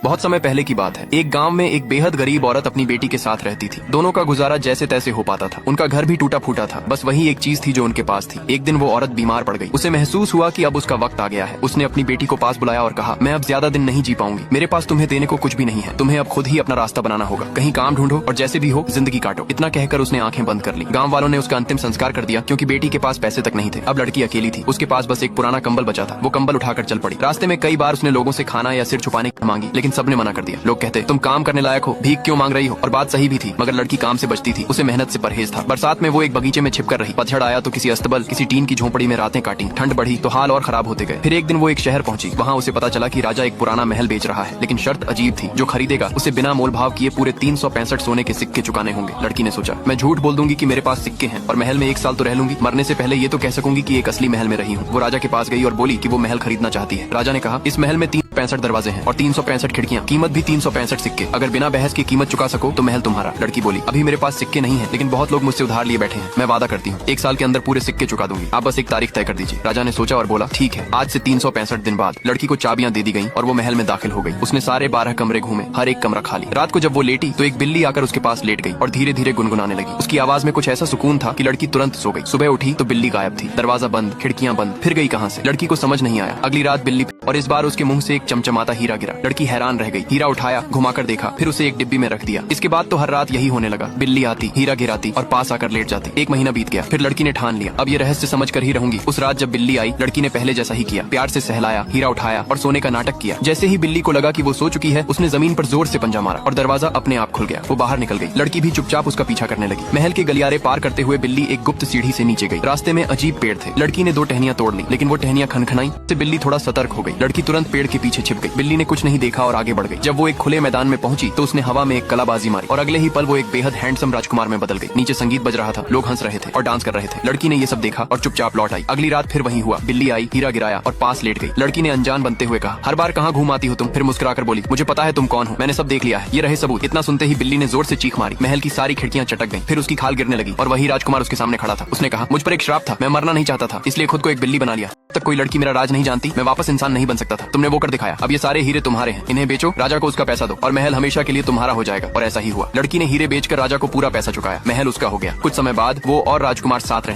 बहुत समय पहले की बात है। एक गांव में एक बेहद गरीब औरत अपनी बेटी के साथ रहती थी। दोनों का गुजारा जैसे तैसे हो पाता था। उनका घर भी टूटा फूटा था। बस वही एक चीज थी जो उनके पास थी। एक दिन वो औरत बीमार पड़ गई। उसे महसूस हुआ कि अब उसका वक्त आ गया है। उसने अपनी बेटी को पास बुलाया और कहा, मैं अब ज्यादा दिन नहीं जी पाऊंगी। मेरे पास तुम्हें देने को कुछ भी नहीं है। तुम्हें अब खुद ही अपना रास्ता बनाना होगा। कहीं काम ढूंढो और जैसे भी हो जिंदगी काटो। इतना कहकर उसने आंखें बंद कर ली। गाँव वालों ने उसका अंतिम संस्कार कर दिया क्योंकि बेटी के पास पैसे तक नहीं थे। अब लड़की अकेली थी। उसके पास बस एक पुराना कंबल बचा था। वो कंबल उठाकर चल पड़ी। रास्ते में कई बार उसने लोगों से खाना या सिर छुपाने की मांगी, लेकिन सबने मना कर दिया। लोग कहते, तुम काम करने लायक हो, भीख क्यों मांग रही हो। और बात सही भी थी, मगर लड़की काम से बचती थी। उसे मेहनत से परहेज था। बरसात में वो एक बगीचे में छिपकर रही। पतझड़ आया तो किसी अस्तबल, किसी टीन की झोपड़ी में रातें काटी। ठंड बढ़ी तो हाल और खराब होते गए। फिर एक दिन वो एक शहर पहुंची। वहाँ उसे पता चला कि राजा एक पुराना महल बेच रहा है, लेकिन शर्त अजीब थी। जो खरीदेगा उसे बिना मोल भाव किए पूरे 365 सोने के सिक्के चुकाने होंगे। लड़की ने सोचा, मैं झूठ बोल दूंगी कि मेरे पास सिक्के हैं और महल में 1 साल तो रह लूंगी। मरने से पहले ये तो कह सकूंगी कि एक असली महल में रही हूँ। वो राजा के पास गई और बोली कि वो महल खरीदना चाहती है। राजा ने कहा, इस महल में 365 दरवाजे हैं और 365 खिड़कियाँ, कीमत भी 365 सिक्के। अगर बिना बहस की कीमत चुका सको तो महल तुम्हारा। लड़की बोली, अभी मेरे पास सिक्के नहीं है, लेकिन बहुत लोग मुझसे उधार लिए बैठे हैं। मैं वादा करती हूँ 1 साल के अंदर पूरे सिक्के चुका दूंगी। आप बस एक तारीख तय कर दीजिए। राजा ने सोचा और बोला, ठीक है। आज से 365 दिन बाद लड़की को चाबियां दे दी गयी और वो महल में दाखिल हो गई। उसने सारे 12 कमरे घूमे, हर एक कमरा खाली। रात को जब वो लेटी तो एक बिल्ली आकर उसके पास लेट गई और धीरे धीरे गुनगुनाने लगी। उसकी आवाज में कुछ ऐसा सुकून था कि लड़की तुरंत सो गई। सुबह उठी तो बिल्ली गायब थी। दरवाजा बंद, खिड़कियां बंद। फिर गई कहाँ से? लड़की को समझ नहीं आया। अगली रात बिल्ली, और इस बार उसके मुंह से एक चमचमाता हीरा गिरा। लड़की हैरान रह गई। हीरा उठाया, घुमाकर देखा, फिर उसे एक डिब्बी में रख दिया। इसके बाद तो हर रात यही होने लगा। बिल्ली आती, हीरा गिराती और पास आकर लेट जाती। 1 महीना बीत गया। फिर लड़की ने ठान लिया, अब ये रहस्य समझ कर ही रहूंगी। उस रात जब बिल्ली आई, लड़की ने पहले जैसा ही किया। प्यार से सहलाया, हीरा उठाया और सोने का नाटक किया। जैसे ही बिल्ली को लगा कि वो सो चुकी है, उसने जमीन पर जोर से पंजा मारा और दरवाजा अपने आप खुल गया। वो बाहर निकल गई। लड़की भी चुपचाप उसका पीछा करने लगी। महल के गलियारे पार करते हुए बिल्ली एक गुप्त सीढ़ी से नीचे गई। रास्ते में अजीब पेड़ थे। लड़की ने 2 टहनियां तोड़ ली, लेकिन वो टहनियां खनखनाई से बिल्ली थोड़ा सतर्क हो गई। लड़की तुरंत पेड़ के पीछे छिप गई। बिल्ली ने कुछ नहीं देखा और आगे बढ़ गई। जब वो एक खुले मैदान में पहुंची तो उसने हवा में एक कलाबाजी मारी और अगले ही पल वो एक बेहद हैंडसम राजकुमार में बदल गई। नीचे संगीत बज रहा था, लोग हंस रहे थे और डांस कर रहे थे। लड़की ने ये सब देखा और चुपचाप लौट आई। अगली रात फिर वही हुआ। बिल्ली आई, हीरा गिराया और पास लेट गई। लड़की ने अनजान बनते हुए कहा, हर बार कहाँ घूम आती हो तुम? फिर मुस्कुराकर बोली, मुझे पता है तुम कौन हो, मैंने सब देख लिया है, ये रहे सबूत। इतना सुनते ही बिल्ली ने जोर से चीख मारी। महल की सारी खिड़कियां चटक गईं। फिर उसकी खाल गिरने लगी और वही राजकुमार उसके सामने खड़ा था। उसने कहा, मुझ पर एक श्राप था, मैं मरना नहीं चाहता था, इसलिए खुद को एक बिल्ली बना लिया। तब कोई लड़की मेरा राज नहीं जानती, मैं वापस इंसान नहीं बन सकता था। तुमने वो कर दिखाया। अब ये सारे हीरे तुम्हारे हैं, इन्हें बेचो, राजा को उसका पैसा दो और महल हमेशा के लिए तुम्हारा हो जाएगा। और ऐसा ही हुआ। लड़की ने हीरे बेचकर राजा को पूरा पैसा चुकाया। महल उसका हो गया। कुछ समय बाद वो और राजकुमार साथ रहने